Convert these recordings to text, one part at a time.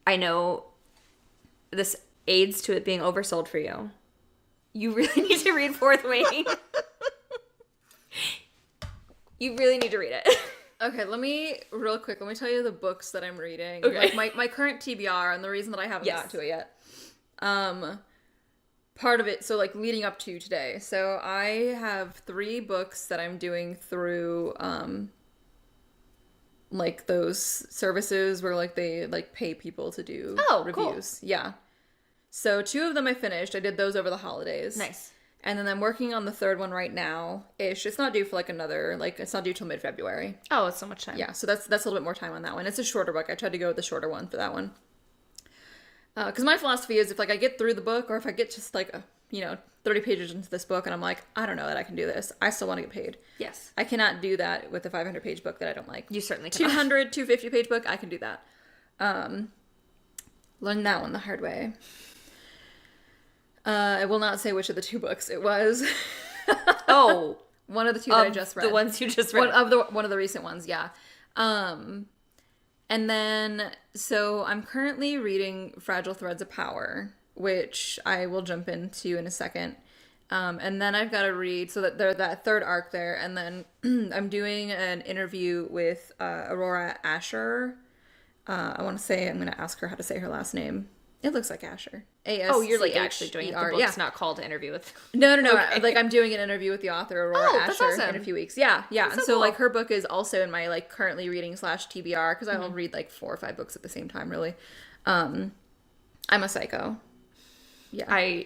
I know this aids to it being oversold for you. You really need to read Fourth Wing. You really need to read it. Okay, let me tell you the books that I'm reading. Okay. Like my current TBR, and the reason that I haven't gotten to it yet. Part of it, so like leading up to today. So I have 3 books that I'm doing through like those services where like they like pay people to do reviews. Cool. Yeah. So 2 of them I finished. I did those over the holidays. Nice. And then I'm working on the 3rd one right now. It's not due for like it's not due till mid-February. Oh, it's so much time. Yeah, so that's a little bit more time on that one. It's a shorter book. I tried to go with the shorter one for that one. Because my philosophy is if like I get through the book, or if I get just like 30 pages into this book and I'm like, I don't know that I can do this, I still want to get paid. Yes. I cannot do that with a 500-page book that I don't like. You certainly can. 200, 250-page book, I can do that. Learned that one the hard way. I will not say which of the 2 books it was. Oh. One of the 2 that I just read. The ones you just read. One of the recent ones, yeah. And then, so I'm currently reading Fragile Threads of Power, which I will jump into in a second. And then I've got to read, so that there's that 3rd arc there, and then I'm doing an interview with Aurora Asher. I'm going to ask her how to say her last name. It looks like Asher. A-S-C-H-E-R. Oh, you're like actually doing it. The book's not called to interview with. No. Okay. Like I'm doing an interview with the author Aurora Asher in a few weeks. Yeah. That's and so cool. Like her book is also in my like currently reading / TBR because I'll read like 4 or 5 books at the same time. Really, I'm a psycho. Yeah. I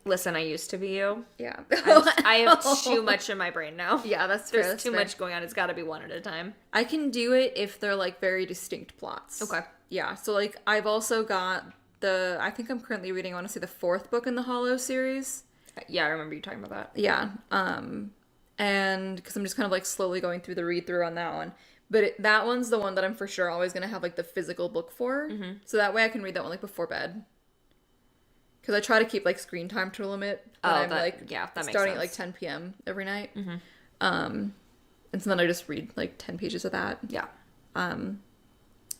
used to be you. Yeah. I have too much in my brain now. Yeah, that's fair. There's too much going on. It's got to be one at a time. I can do it if they're like very distinct plots. Okay. Yeah. So like I've also got I think I'm currently reading, I want to say the 4th book in the Hollow series. Yeah, I remember you talking about that. Yeah. And because I'm just kind of like slowly going through the read through on that one. But that one's the one that I'm for sure always going to have like the physical book for. Mm-hmm. So that way I can read that one like before bed. Because I try to keep like screen time to a limit. When that makes sense. Starting at like 10 p.m. every night. Mm-hmm. And so then I just read like 10 pages of that. Yeah.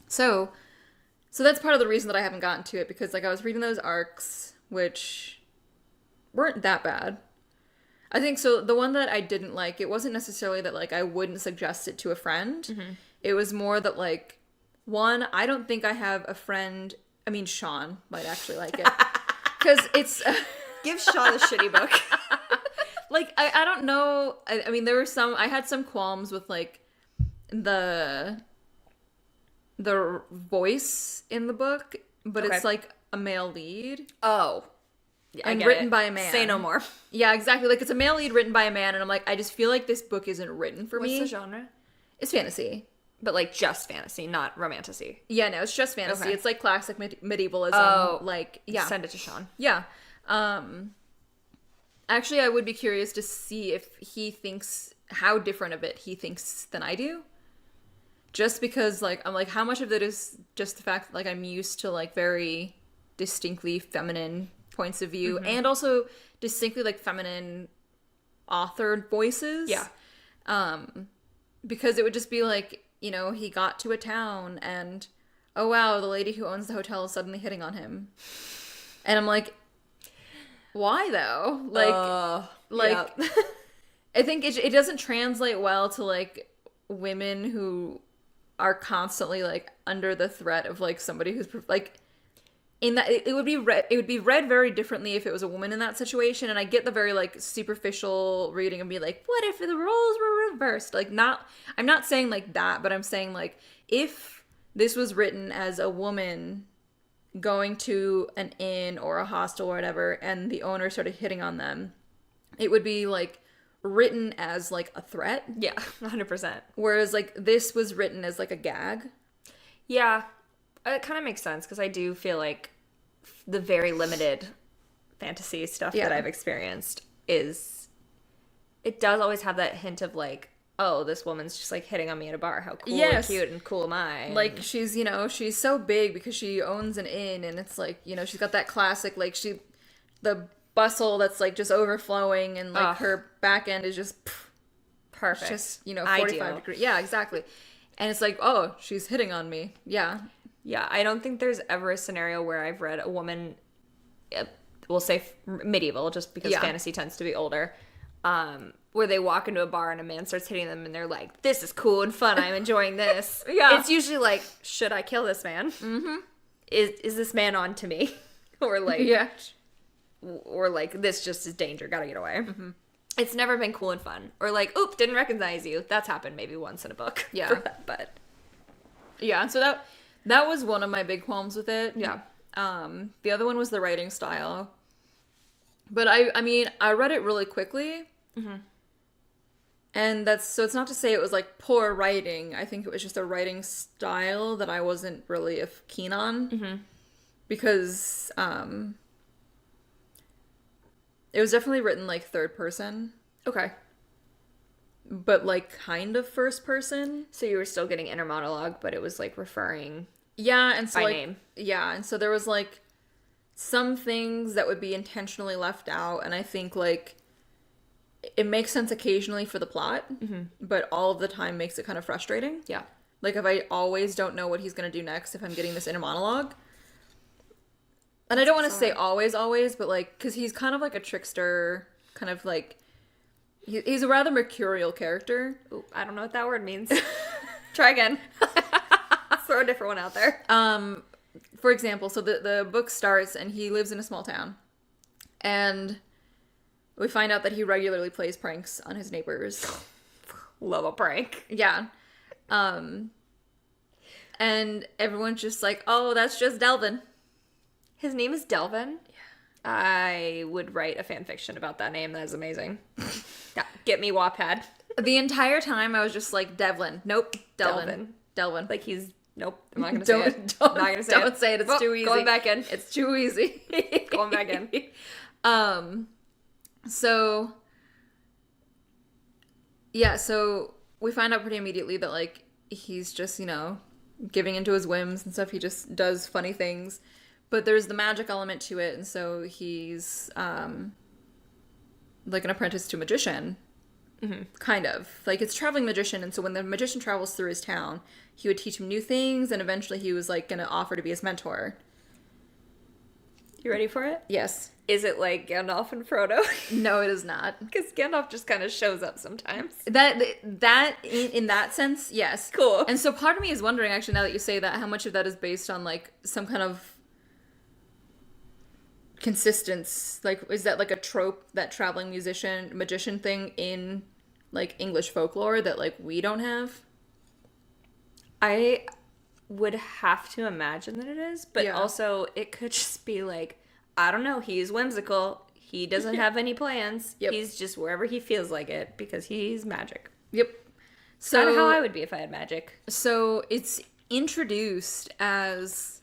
So that's part of the reason that I haven't gotten to it, because like I was reading those arcs, which weren't that bad. I think so. The one that I didn't like, it wasn't necessarily that like I wouldn't suggest it to a friend. Mm-hmm. It was more that like, one, I don't think I have a friend. I mean, Sean might actually like it because it's give Sean a shitty book. Like I don't know. I mean, I had some qualms with like the voice in the book, but it's like a male lead. Oh. Yeah, and written by a man. Say no more. Yeah, exactly. Like it's a male lead written by a man, and I'm like, I just feel like this book isn't written for me. What's the genre? It's fantasy. But like just fantasy, not romantasy. Yeah, no, it's just fantasy. Okay. It's like classic medievalism. Oh. Like, yeah. Send it to Sean. Yeah. Actually, I would be curious to see if he thinks, how different of it he thinks than I do. Just because, like, I'm like, how much of it is just the fact that, like, I'm used to, like, very distinctly feminine points of view, mm-hmm. and also distinctly, like, feminine authored voices. Yeah. Because it would just be, like, you know, he got to a town, and, oh, wow, the lady who owns the hotel is suddenly hitting on him. And I'm like, why, though? Like, yeah. I think it doesn't translate well to, like, women who are constantly like under the threat of like somebody who's like in that it would be read very differently if it was a woman in that situation. And I get the very like superficial reading and be like, what if the roles were reversed? Like, I'm not saying like that, but I'm saying like if this was written as a woman going to an inn or a hostel or whatever, and the owner started hitting on them, it would be like written as like a threat. Yeah, 100%. Whereas like this was written as like a gag. Yeah, it kind of makes sense because I do feel like the very limited fantasy stuff that I've experienced it does always have that hint of like, oh, this woman's just like hitting on me at a bar. How cool and cute and cool am I? Like she's, you know, she's so big because she owns an inn, and it's like, you know, she's got that classic like the bustle that's like just overflowing, and like her back end is just perfect. Just, you know, 45 degrees. Yeah, exactly. And it's like, oh, she's hitting on me. Yeah. Yeah, I don't think there's ever a scenario where I've read a woman, we'll say medieval, just because fantasy tends to be older, where they walk into a bar and a man starts hitting them and they're like, this is cool and fun, I'm enjoying this. Yeah. It's usually like, should I kill this man? Mm-hmm. Is this man on to me? Or like, or like, this just is danger, gotta get away. Mm-hmm. It's never been cool and fun. Or like, oop, didn't recognize you. That's happened maybe once in a book. Yeah. But. Yeah, so that was one of my big qualms with it. Yeah. The other one was the writing style. But I mean, I read it really quickly. Mm-hmm. And so it's not to say it was like poor writing. I think it was just a writing style that I wasn't really keen on. Mm-hmm. Because it was definitely written like third person. Okay. But like kind of first person. So you were still getting inner monologue, but it was like referring and so by like, name. Yeah, and so there was like some things that would be intentionally left out, and I think like it makes sense occasionally for the plot, but all of the time makes it kind of frustrating. Yeah. Like if I always don't know what he's going to do next if I'm getting this inner monologue. And I don't want to say always, but like, because he's kind of like a trickster, kind of like, he's a rather mercurial character. Ooh, I don't know what that word means. Try again. Throw a different one out there. For example, so the book starts and he lives in a small town. And we find out that he regularly plays pranks on his neighbors. Love a prank. Yeah. And everyone's just like, oh, that's just Delvin. His name is Delvin? Yeah. I would write a fan fiction about that name. That is amazing. Yeah, get me Wattpad. The entire time I was just like, Devlin. Nope. Delvin. Like he's, nope. I'm not going to say it. I'm not going to say it. Don't say it. It's too easy. Going back in. It's too easy. Going back in. So, yeah, so we find out pretty immediately that, like, he's just, giving into his whims and stuff. He just does funny things. But there's the magic element to it, and so he's, like, an apprentice to a magician. Mm-hmm. Kind of. Like, it's a traveling magician, and so when the magician travels through his town, he would teach him new things, and eventually he was, like, going to offer to be his mentor. You ready for it? Yes. Is it like Gandalf and Frodo? No, it is not. Because Gandalf just kind of shows up sometimes. That in that sense, yes. Cool. And so part of me is wondering, actually, now that you say that, how much of that is based on, like, some kind of consistence. Like, is that, like, a trope, that traveling magician thing in, like, English folklore that, like, we don't have? I would have to imagine that it is, but also it could just be, like, I don't know, he's whimsical. He doesn't have any plans. Yep. He's just wherever he feels like it because he's magic. Yep. So kind of how I would be if I had magic. So it's introduced as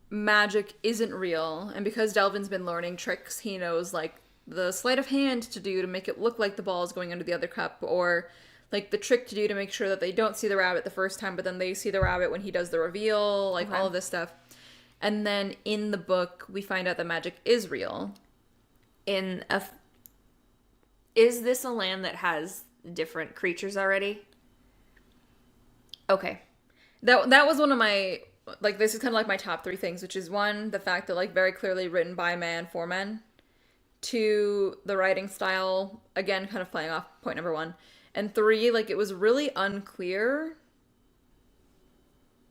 magic isn't real, and because Delvin's been learning tricks, he knows, like, the sleight of hand to do to make it look like the ball is going under the other cup, or like the trick to do to make sure that they don't see the rabbit the first time, but then they see the rabbit when he does the reveal, like all of this stuff. And then in the book, we find out that magic is real. Is this a land that has different creatures already? Okay. That was one of my, like, this is kind of like my top 3 things, which is 1, the fact that, like, very clearly written by man for men. 2, the writing style, again, kind of playing off point number 1. And 3, like, it was really unclear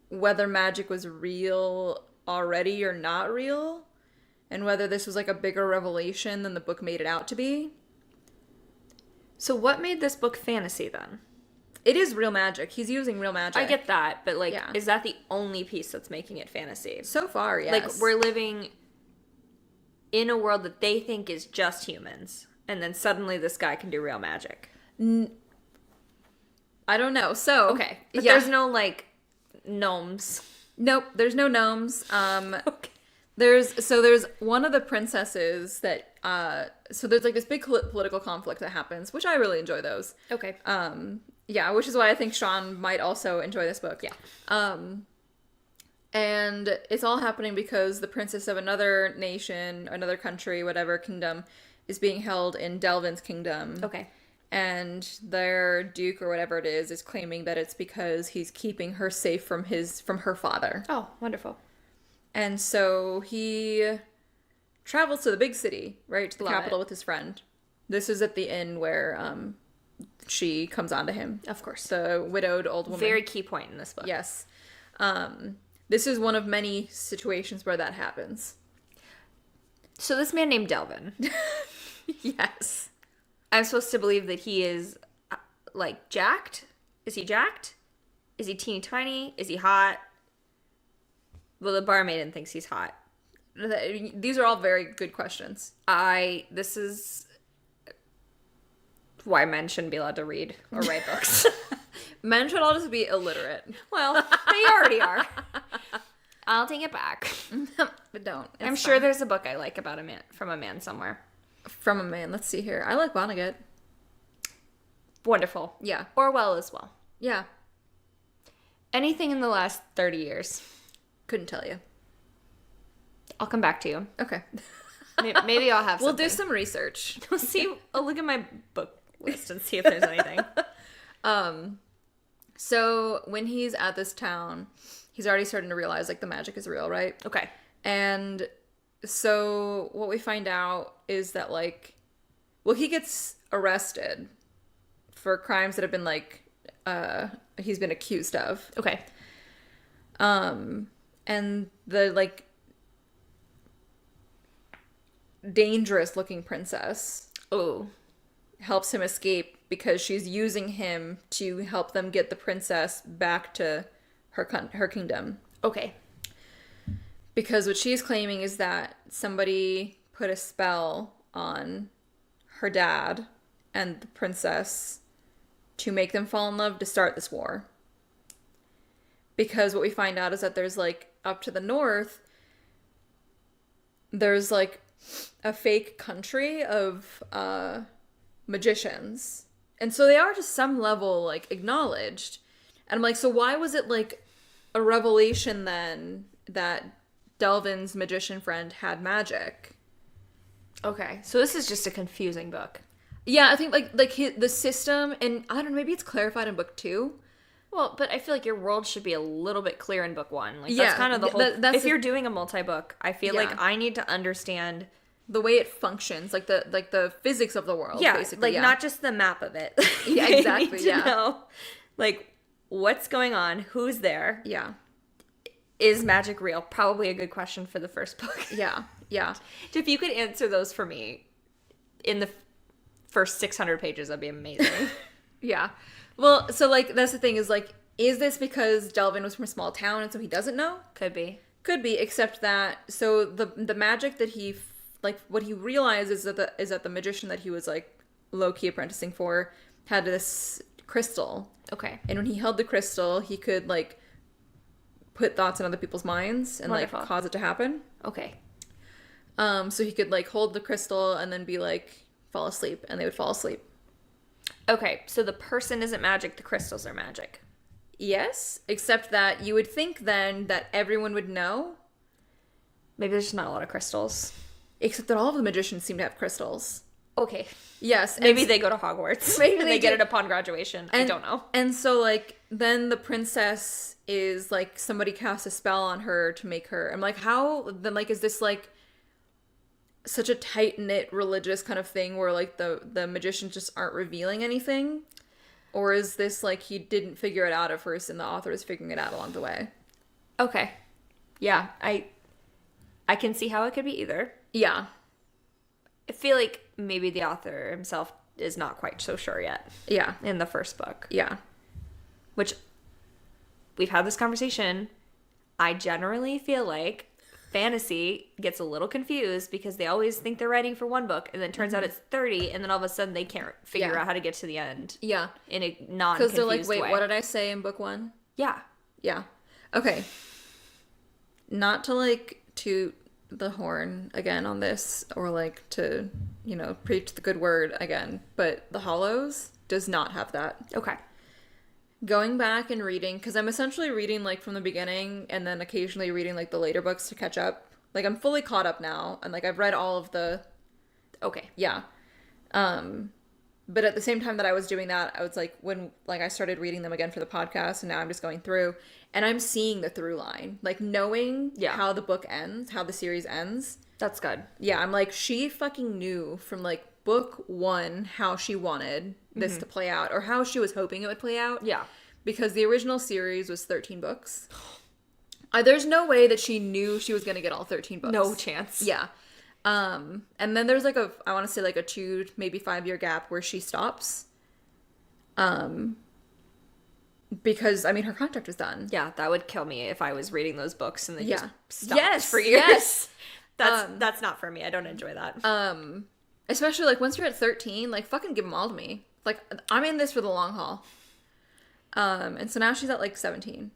whether magic was real already or not real, and whether this was, like, a bigger revelation than the book made it out to be. So what made this book fantasy, then? It is real magic. He's using real magic. I get that, but, like, is that the only piece that's making it fantasy? So far, yes. Like, we're living in a world that they think is just humans, and then suddenly this guy can do real magic. I don't know. So, okay. But there's no, like, gnomes. Nope, there's no gnomes. Okay. There's one of the princesses that, so there's, like, this big political conflict that happens, which I really enjoy those. Okay. Yeah, which is why I think Sean might also enjoy this book. Yeah. And it's all happening because the princess of another nation, another country, whatever kingdom, is being held in Delvin's kingdom. Okay. and their duke or whatever it is claiming that it's because he's keeping her safe from her father. Oh, wonderful. And so he travels to the big city, right, to the capital with his friend. This is at the inn where she comes on to him. Of course. The widowed old woman. Very key point in this book. Yes. This is one of many situations where that happens. So this man named Delvin. Yes. I'm supposed to believe that he is, like, jacked? Is he jacked? Is he teeny tiny? Is he hot? Well, the barmaiden thinks he's hot. These are all very good questions. This is why men shouldn't be allowed to read or write books. Men should all just be illiterate. Well, they already are. I'll take it back. But don't. I'm sure there's a book I like about a man, from a man somewhere. From a man. Let's see here. I like Vonnegut. Wonderful. Yeah. Orwell as well. Yeah. Anything in the last 30 years. Couldn't tell you. I'll come back to you. Okay. Maybe I'll have We'll something. do some research. We'll see. I'll look at my book list and see if there's anything. So when he's at this town, he's already starting to realize, like, the magic is real, right? Okay. And so what we find out is that, like, well, he gets arrested for crimes that have been, like, he's been accused of. Okay. And the, like, dangerous looking princess helps him escape because she's using him to help them get the princess back to her kingdom. Okay. Because what she's claiming is that somebody put a spell on her dad and the princess to make them fall in love to start this war. Because what we find out is that there's, like, up to the north, there's, like, a fake country of magicians. And so they are to some level, like, acknowledged. And I'm like, so why was it, like, a revelation then that Delvin's magician friend had magic? Okay. So this is just a confusing book. Yeah, I think, like the system, and I don't know, maybe it's clarified in book 2. Well, but I feel like your world should be a little bit clear in book 1. Like, Yeah, that's kind of the whole... that's if you're doing a multi-book, I feel Yeah. like I need to understand... The way it functions, like the physics of the world, Yeah, basically. like, not just the map of it. Yeah, exactly, I need to know, like, what's going on, who's there, Yeah. is magic real? Probably a good question for the first book. Yeah. Yeah. If you could answer those for me in the first 600 pages, that'd be amazing. Yeah. Well, so, like, that's the thing is, like, is this because Delvin was from a small town and so he doesn't know? Could be. Could be, except that, so the magic that he, like, what he realized is that the magician that he was, like, low-key apprenticing for had this crystal. Okay. And when he held the crystal, he could, like, put thoughts in other people's minds and, Wonderful. like, cause it to happen. Okay. So he could, like, hold the crystal and then be like, fall asleep, and they would fall asleep. Okay, so the person isn't magic, the crystals are magic. Yes, except that you would think then that everyone would know. Maybe there's just not a lot of crystals. Except that all of the magicians seem to have crystals. Okay. Yes. Maybe they go to Hogwarts. Maybe and they they get do. it upon graduation. I don't know. And so, like, then the princess is, like, somebody casts a spell on her to make her... I'm like, how... Then, like, is this, like, such a tight-knit religious kind of thing where, like, the magicians just aren't revealing anything? Or is this, like, he didn't figure it out at first and the author is figuring it out along the way? Okay. Yeah, I can see how it could be either. Yeah. I feel like maybe the author himself is not quite so sure yet. Yeah. In the first book. Yeah. Which, we've had this conversation. I generally feel like fantasy gets a little confused because they always think they're writing for one book and then it turns out it's 30 and then all of a sudden they can't figure out how to get to the end. Yeah. In a non-confused Because they're like, wait, way. what did I say in book 1? Yeah. Yeah. Okay. Not to, like, toot the horn again on this or, like, to, you know, preach the good word again, but The Hollows does not have that. Okay. Going back and reading, because I'm essentially reading, like, from the beginning and then occasionally reading, like, the later books to catch up. Like, I'm fully caught up now and, like, I've read all of the... Okay. Yeah. But at the same time that I was doing that, I was like, when like I started reading them again for the podcast, and now I'm just going through, and I'm seeing the through line, like knowing how the book ends, how the series ends. That's good. Yeah, I'm like, she fucking knew from like book 1 how she wanted this to play out, or how she was hoping it would play out. Yeah. Because the original series was 13 books. There's no way that she knew she was going to get all 13 books. No chance. Yeah. And then there's like I want to say like a 2, maybe 5 year gap where she stops. Because, I mean, her contract is done. Yeah, that would kill me if I was reading those books and they just stopped yes, for years. Yes. That's not for me. I don't enjoy that. Especially like once you're at 13, like fucking give them all to me. Like, I'm in this for the long haul. And so now she's at like 17.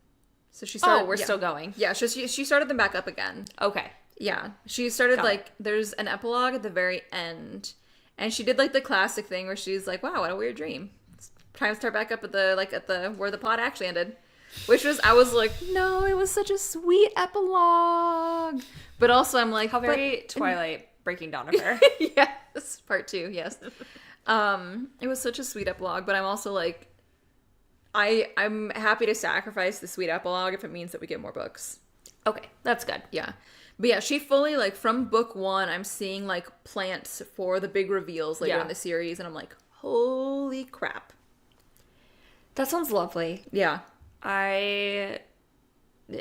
So she started. Oh, we're still going. Yeah, she started them back up again. Okay. Yeah, she started there's an epilogue at the very end, and she did like the classic thing where she's like, "Wow, what a weird dream." It's time to start back up at the where the plot actually ended, which was I was like, "No, it was such a sweet epilogue," but also I'm like, how very Twilight Breaking Dawn of her. Yes, part 2. Yes, it was such a sweet epilogue, but I'm also like, I'm happy to sacrifice the sweet epilogue if it means that we get more books. Okay, that's good. Yeah. But yeah, she fully, like, from book 1, I'm seeing, like, plants for the big reveals later in the series, and I'm like, holy crap. That sounds lovely. Yeah. I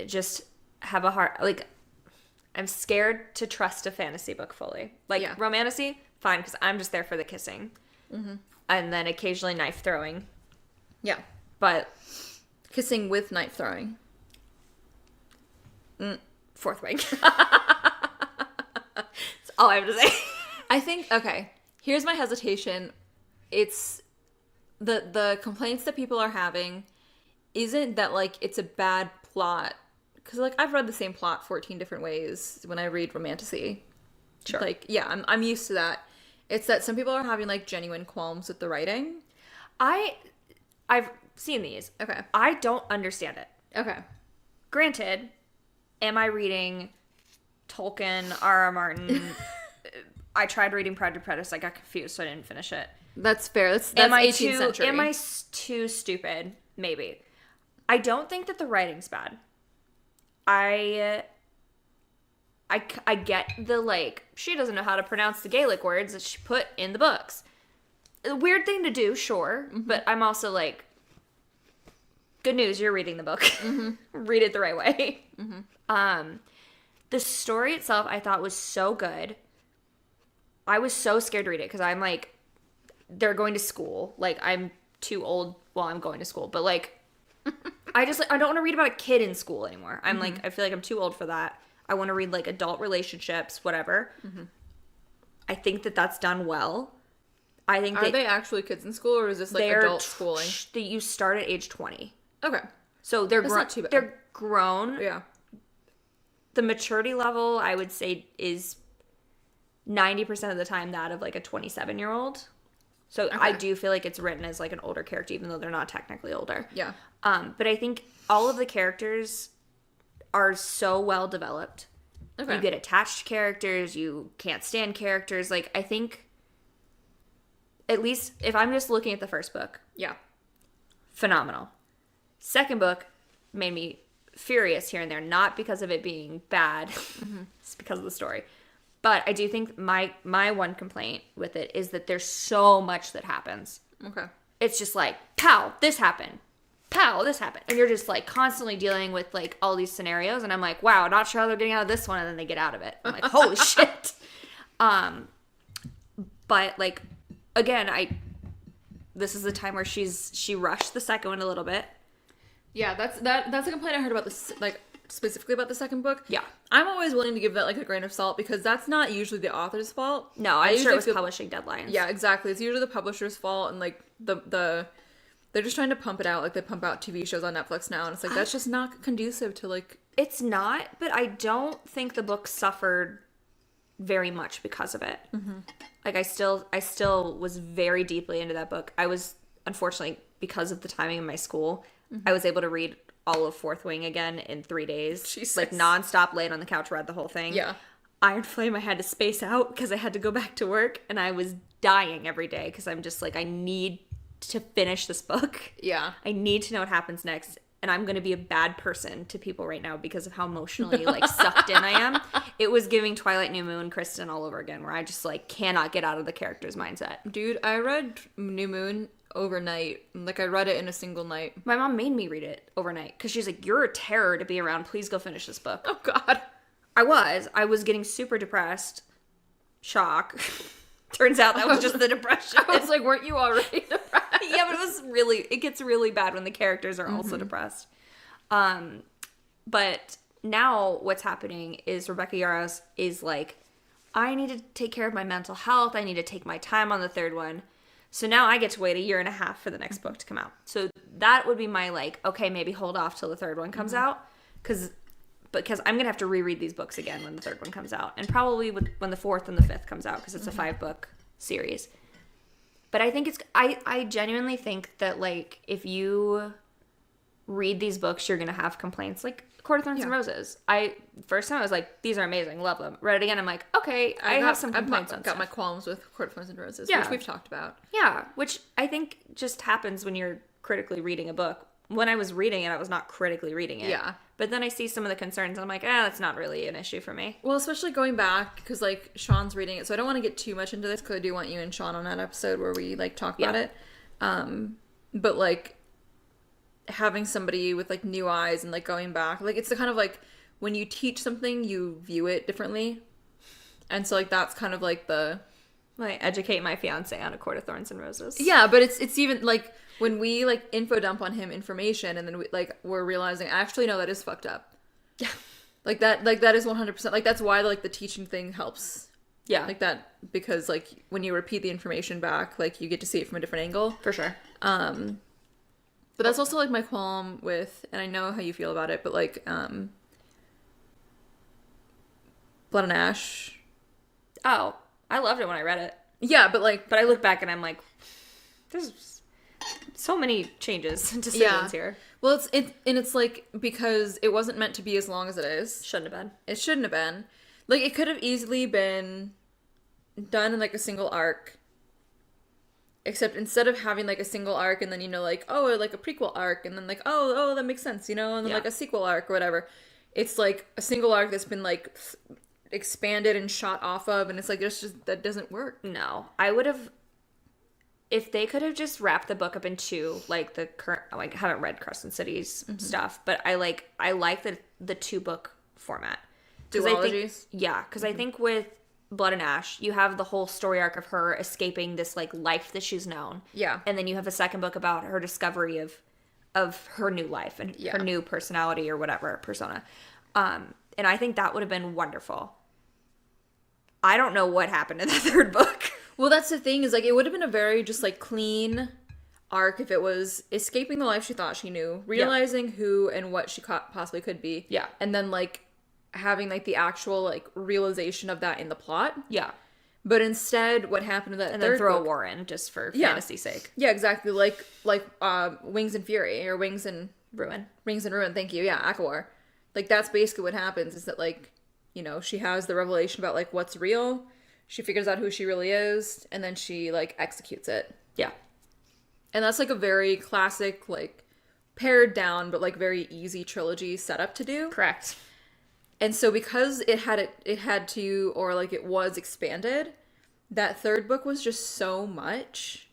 just have a heart, like, I'm scared to trust a fantasy book fully. Like, romantasy, fine, because I'm just there for the kissing. Mm-hmm. And then occasionally knife throwing. Yeah. But kissing with knife throwing. Fourth wing. That's all I have to say. I think, okay, here's my hesitation. It's the complaints that people are having isn't that, like, it's a bad plot. Because, like, I've read the same plot 14 different ways when I read romantasy. Sure. Like, yeah, I'm used to that. It's that some people are having, like, genuine qualms with the writing. I've seen these. Okay. I don't understand it. Okay. Granted, am I reading Tolkien, R.R. Martin? I tried reading Pride and Prejudice. I got confused, so I didn't finish it. That's fair. That's 18th century. Am I too stupid? Maybe. I don't think that the writing's bad. I get the, like, she doesn't know how to pronounce the Gaelic words that she put in the books. A weird thing to do, sure, but I'm also like, good news, you're reading the book. Read it the right way. The story itself I thought was so good. I was so scared to read it because I'm like, they're going to school. Like, I'm too old while I'm going to school. But, like, I don't want to read about a kid in school anymore. I'm like, I feel like I'm too old for that. I want to read, like, adult relationships, whatever. I think that that's done well. I think Are they actually kids in school, or is this, like, adult schooling? You start at age 20. Okay. So they're not too bad. They're grown. Yeah. The maturity level, I would say, is 90% of the time that of, like, a 27-year-old. So I do feel like it's written as, like, an older character, even though they're not technically older. Yeah. But I think all of the characters are so well developed. Okay. You get attached to characters. You can't stand characters. Like, I think, at least if I'm just looking at the first book. Yeah. Phenomenal. Second book made me furious here and there, not because of it being bad. It's because of the story. But I do think my one complaint with it is that there's so much that happens. Okay. It's just like, pow, this happened. Pow, this happened. And you're just, like, constantly dealing with, like, all these scenarios. And I'm like, wow, not sure how they're getting out of this one. And then they get out of it. I'm like, holy shit. But, like, again, this is the time where she rushed the second one a little bit. Yeah, that's a complaint I heard about this, like, specifically about the second book. Yeah. I'm always willing to give that, like, a grain of salt, because that's not usually the author's fault. No, I'm sure it was publishing deadlines. Yeah, exactly. It's usually the publisher's fault, and, like, they're just trying to pump it out. Like, they pump out TV shows on Netflix now, and it's like, that's just not conducive to, like... It's not, but I don't think the book suffered very much because of it. Like, I still was very deeply into that book. I was, unfortunately, because of the timing of my school, I was able to read all of Fourth Wing again in 3 days. Jesus. Like, nonstop, laid on the couch, read the whole thing. Yeah. Iron Flame, I had to space out because I had to go back to work, and I was dying every day because I'm just like, I need to finish this book. Yeah. I need to know what happens next. And I'm going to be a bad person to people right now because of how emotionally, like, sucked in I am. It was giving Twilight New Moon Kristin all over again, where I just, like, cannot get out of the character's mindset. Dude, I read New Moon overnight. Like, I read it in a single night. My mom made me read it overnight because she's like, you're a terror to be around. Please go finish this book. Oh, God. I was getting super depressed. Shock. Turns out that was just the depression. I was like, weren't you already depressed? Yeah, but it gets really bad when the characters are also depressed. But now what's happening is Rebecca Yarros is like, I need to take care of my mental health. I need to take my time on the third one. So now I get to wait 1.5 years for the next book to come out. So that would be my, like, okay, maybe hold off till the third one comes out. Because I'm going to have to reread these books again when the third one comes out. And probably when the fourth and the fifth comes out, because it's a 5-book series. But I think I genuinely think that, like, if you read these books, you're going to have complaints. Like, Court of Thorns and Roses. First time I was like, these are amazing, love them. Read it again, I'm like, okay, I have some complaints on got stuff. my qualms with Court of Thorns and Roses, Yeah. which we've talked about. Yeah, which I think just happens when you're critically reading a book. When I was reading it, I was not critically reading it. Yeah. But then I see some of the concerns, and I'm like, that's not really an issue for me. Well, especially going back, because, like, Sean's reading it, so I don't want to get too much into this, because I do want you and Sean on that episode where we, like, talk about it. But, like, having somebody with, like, new eyes and, like, going back, like, it's the kind of, like, when you teach something, you view it differently. And so, like, that's kind of, like, the... Like, educate my fiance on A Court of Thorns and Roses. Yeah, but it's even, like... When we, like, info dump on him information, and then we're realizing, actually, no, that is fucked up. Yeah. That is 100%, like, that's why, like, the teaching thing helps. Yeah. Like that, because, like, when you repeat the information back, like, you get to see it from a different angle. For sure. But that's also, like, my qualm with, and I know how you feel about it, but, like, Blood and Ash. Oh, I loved it when I read it. Yeah, but, like... But I look back and I'm like, there's so many changes and decisions here. Well, it's like, because it wasn't meant to be as long as it is. Shouldn't have been. It shouldn't have been. Like, it could have easily been done in, like, a single arc. Except instead of having, like, a single arc and then, you know, like, oh, like a prequel arc, and then, like, oh, that makes sense, you know, and then, like, a sequel arc or whatever. It's, like, a single arc that's been, like, expanded and shot off of, and it's, like, it's just, that doesn't work. No. I would have... If they could have just wrapped the book up into, like, the current... Like, I haven't read Crescent City's stuff, but I like the 2-book format. Duologies? Because I think with Blood and Ash, you have the whole story arc of her escaping this, like, life that she's known. Yeah. And then you have a second book about her discovery of her new life and her new personality or whatever, persona. And I think that would have been wonderful. I don't know what happened in the third book. Well, that's the thing, is, like, it would have been a very just, like, clean arc if it was escaping the life she thought she knew, realizing who and what she possibly could be. Yeah. And then, like, having, like, the actual, like, realization of that in the plot. Yeah. But instead, what happened to that and third then throw book, a war in just for fantasy's sake. Yeah, exactly. Like Wings and Fury, or Wings and Ruin. Thank you. Yeah, ACOWAR. Like, that's basically what happens, is that, like, you know, she has the revelation about, like, what's real. She figures out who she really is, and then she, like, executes it. Yeah. And that's, like, a very classic, like, pared down, but, like, very easy trilogy setup to do. Correct. And so because it had to, or, like, it was expanded, that third book was just so much.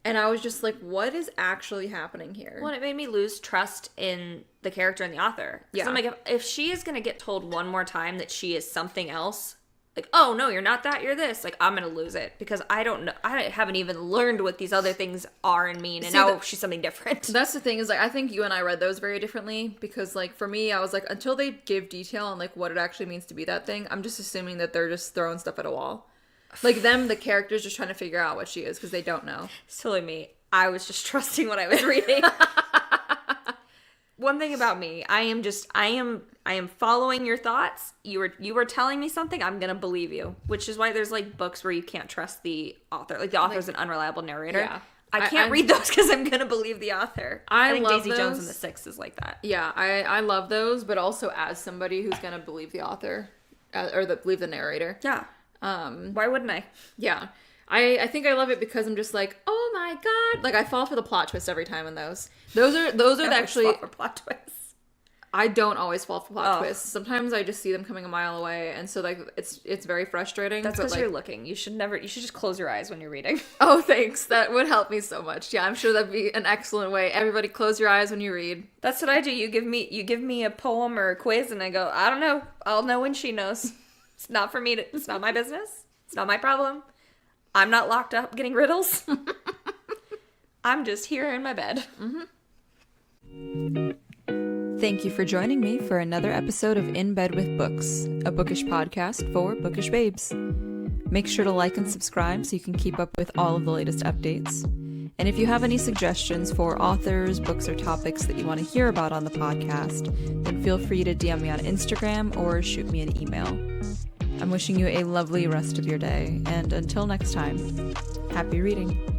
And I was just like, what is actually happening here? Well, it made me lose trust in the character and the author. Yeah. I'm like, if she is going to get told one more time that she is something else, like, oh, no, you're not that, you're this. Like, I'm going to lose it because I don't know. I haven't even learned what these other things are and mean. And now she's something different. That's the thing, is, like, I think you and I read those very differently because, like, for me, I was like, until they give detail on, like, what it actually means to be that thing, I'm just assuming that they're just throwing stuff at a wall. Like, the characters just trying to figure out what she is because they don't know. Silly me. I was just trusting what I was reading. One thing about me, I am following your thoughts. You were telling me something, I'm gonna believe you. Which is why there's, like, books where you can't trust the author. Like, the author's an unreliable narrator. Yeah. I can't read those because I'm gonna believe the author. I think love Daisy those. Jones and the Six is like that. Yeah, I love those, but also as somebody who's gonna believe the author, or believe the narrator. Yeah. Why wouldn't I? Yeah. I think I love it because I'm just like, oh my god, like I fall for the plot twist every time in those. Those are actually fall for plot twists. I don't always fall for plot twists. Sometimes I just see them coming a mile away, and so like it's very frustrating. That's because you're looking. You should just close your eyes when you're reading. Oh, thanks. That would help me so much. Yeah, I'm sure that'd be an excellent way. Everybody, close your eyes when you read. That's what I do. You give me a poem or a quiz, and I go, I don't know. I'll know when she knows. It's not for me. It's not my business. It's not my problem. I'm not locked up getting riddles. I'm just here in my bed. Thank you for joining me for another episode of In Bed with Books, a bookish podcast for bookish babes. Make sure to like and subscribe so you can keep up with all of the latest updates. And if you have any suggestions for authors, books, or topics that you want to hear about on the podcast, then feel free to DM me on Instagram or shoot me an email. I'm wishing you a lovely rest of your day, and until next time, happy reading.